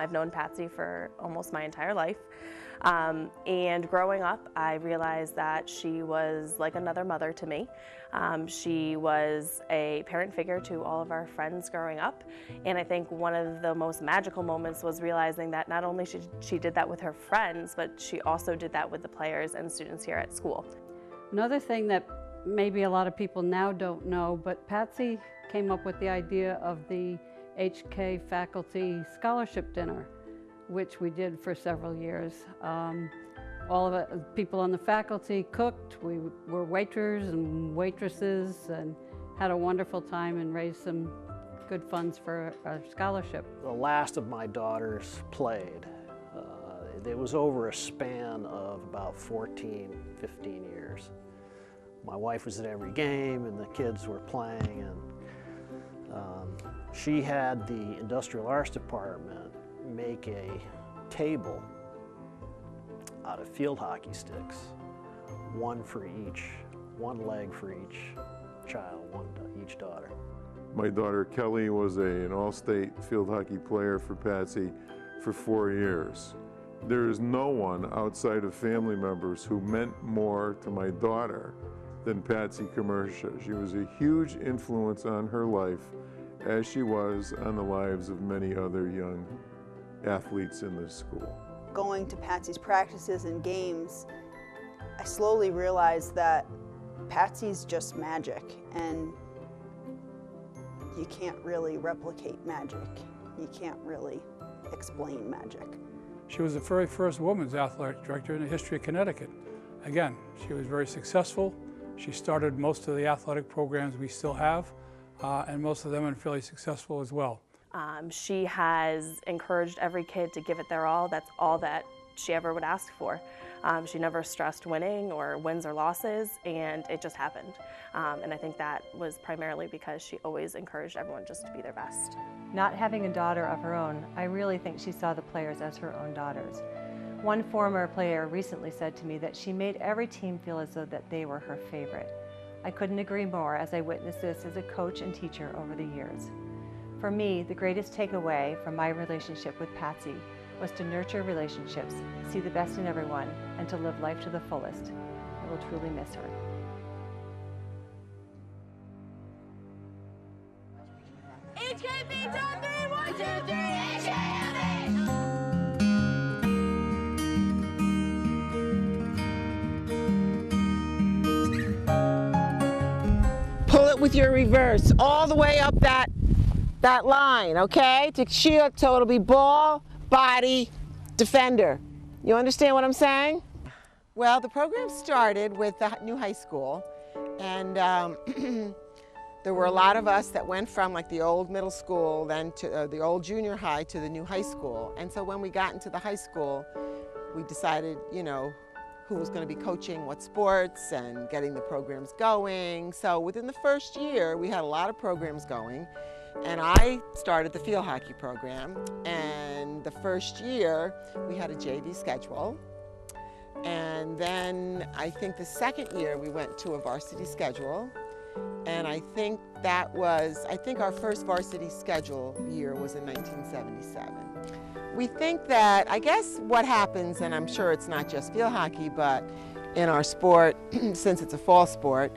I've known Patsy for almost my entire life. And growing up, I realized that she was like another mother to me. She was a parent figure to all of our friends growing up. And I think one of the most magical moments was realizing that not only she did that with her friends, but she also did that with the players and students here at school. Another thing that maybe a lot of people now don't know, but Patsy came up with the idea of the HK Faculty Scholarship Dinner, which we did for several years. All of it, people on the faculty cooked. We were waiters and waitresses and had a wonderful time and raised some good funds for our scholarship. The last of my daughters played. It was over a span of about 14, 15 years. My wife was at every game and the kids were playing, and she had the industrial arts department make a table out of field hockey sticks, one leg for each child, each daughter. My daughter Kelly was an all-state field hockey player for Patsy for 4 years. There is no one outside of family members who meant more to my daughter than Patsy Kamercia. She was a huge influence on her life, as she was on the lives of many other young athletes in this school. Going to Patsy's practices and games, I slowly realized that Patsy's just magic, and you can't really replicate magic. You can't really explain magic. She was the very first woman's athletic director in the history of Connecticut. Again, she was very successful. She started most of the athletic programs we still have, and most of them are fairly successful as well. She has encouraged every kid to give it their all. That's all that she ever would ask for. She never stressed winning or wins or losses, and it just happened. And I think that was primarily because she always encouraged everyone just to be their best. Not having a daughter of her own, I really think she saw the players as her own daughters. One former player recently said to me that she made every team feel as though that they were her favorite. I couldn't agree more as I witnessed this as a coach and teacher over the years. For me, the greatest takeaway from my relationship with Patsy was to nurture relationships, see the best in everyone, and to live life to the fullest. I will truly miss her. HKB top 3, 1, 2, 3, HKB! Pull it with your reverse all the way up that line, okay? To shield, so it'll be ball, body, defender. You understand what I'm saying? Well, the program started with the new high school, and there were a lot of us that went from like the old middle school, then to the old junior high to the new high school. And so when we got into the high school, we decided, you know, who was going to be coaching what sports and getting the programs going. So within the first year, we had a lot of programs going. And I started the field hockey program, and the first year we had a JV schedule, and then I think the second year we went to a varsity schedule, and I think our first varsity schedule year was in 1977. We think that, I guess what happens, and I'm sure it's not just field hockey, but in our sport, since it's a fall sport,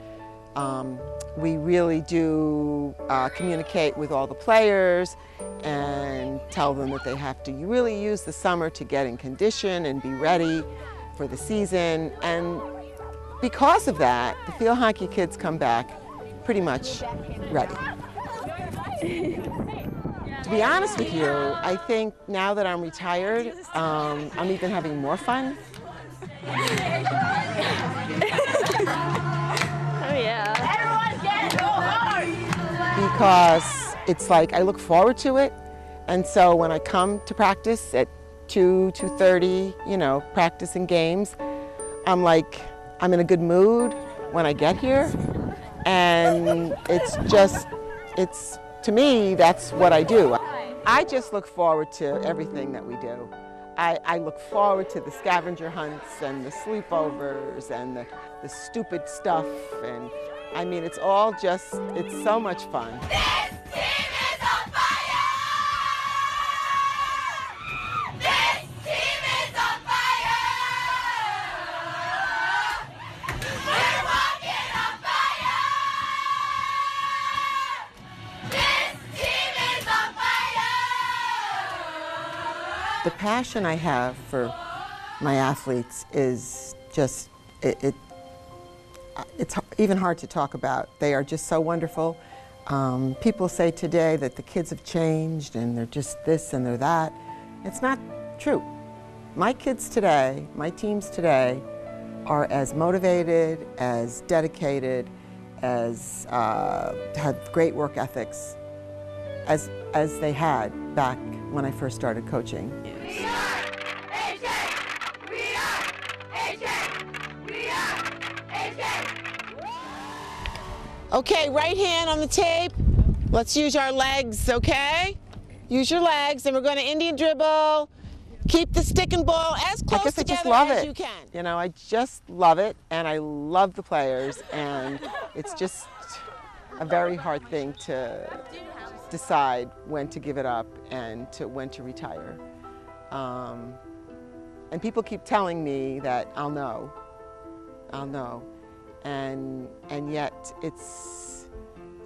we really do communicate with all the players and tell them that they have to really use the summer to get in condition and be ready for the season. And because of that, the field hockey kids come back pretty much ready. To be honest with you, I think now that I'm retired, I'm even having more fun. Oh yeah. Everyone get go hard! Because it's like I look forward to it, and so when I come to practice at 2:30, you know, practicing games, I'm like, I'm in a good mood when I get here, and to me, that's what I do. I just look forward to everything that we do. I look forward to the scavenger hunts and the sleepovers and the stupid stuff, and I mean, it's all just, it's so much fun. This team is on fire! The passion I have for my athletes is just, it's even hard to talk about. They are just so wonderful. People say today that the kids have changed and they're just this and they're that. It's not true. My kids today, my teams today, are as motivated, as dedicated, as have great work ethics as they had back when I first started coaching. We are HK! We are HK! We are HK! Okay, right hand on the tape. Let's use our legs, okay? Use your legs, and we're going to Indian dribble. Keep the stick and ball as close together as you can. You know, I just love it, and I love the players, and it's just a very hard thing to decide when to give it up and when to retire. And people keep telling me that I'll know, and yet it's,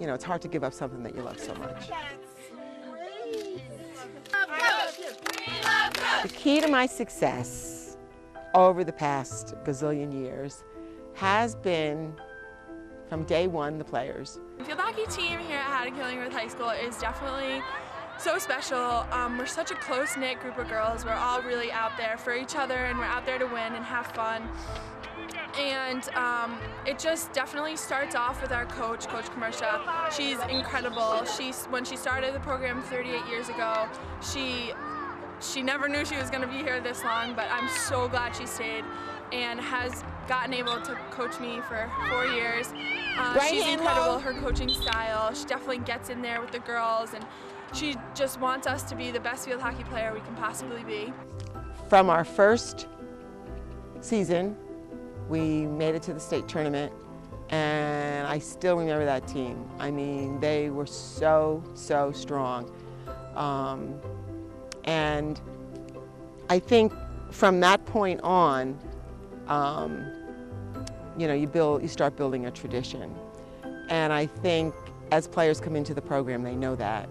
you know, it's hard to give up something that you love so much. The key to my success over the past gazillion years has been, from day one, the players. The field hockey team here at Haddon Killingworth High School is definitely so special. We're such a close-knit group of girls. We're all really out there for each other, and we're out there to win and have fun. And it just definitely starts off with our coach, Coach Kamercia. She's incredible. When she started the program 38 years ago, she never knew she was going to be here this long, but I'm so glad she stayed and has gotten able to coach me for 4 years. She's incredible, her coaching style. She definitely gets in there with the girls, and she just wants us to be the best field hockey player we can possibly be. From our first season, we made it to the state tournament, and I still remember that team. I mean, they were so strong. And I think from that point on, you know, you start building a tradition. And I think as players come into the program, they know that.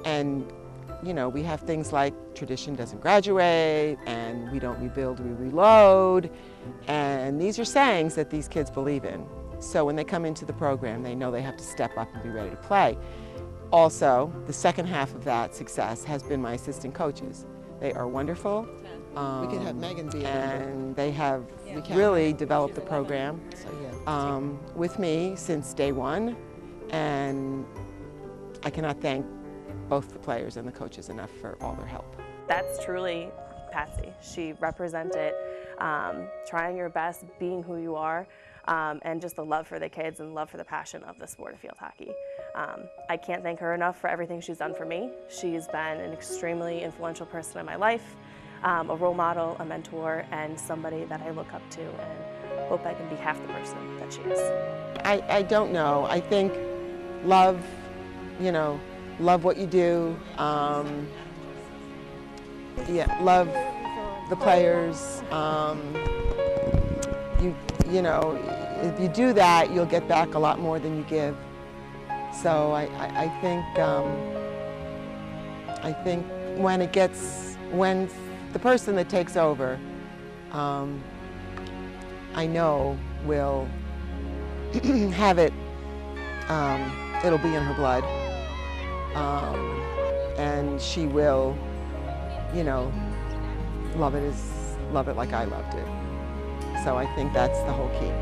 And, you know, we have things like tradition doesn't graduate, and we don't rebuild, we reload. And these are sayings that these kids believe in. So when they come into the program, they know they have to step up and be ready to play. Also, the second half of that success has been my assistant coaches. They are wonderful. We could have Megan be a and they have really developed the program with me since day one, and I cannot thank both the players and the coaches enough for all their help. That's truly Patsy. She represented trying your best, being who you are, and just the love for the kids and love for the passion of the sport of field hockey. I can't thank her enough for everything she's done for me. She's been an extremely influential person in my life, a role model, a mentor, and somebody that I look up to and hope I can be half the person that she is. I don't know. I think love, you know, love what you do. Love the players. You know, if you do that, you'll get back a lot more than you give. So I think when the person that takes over, I know will have it. It'll be in her blood, and she will, you know, love it like I loved it. So I think that's the whole key.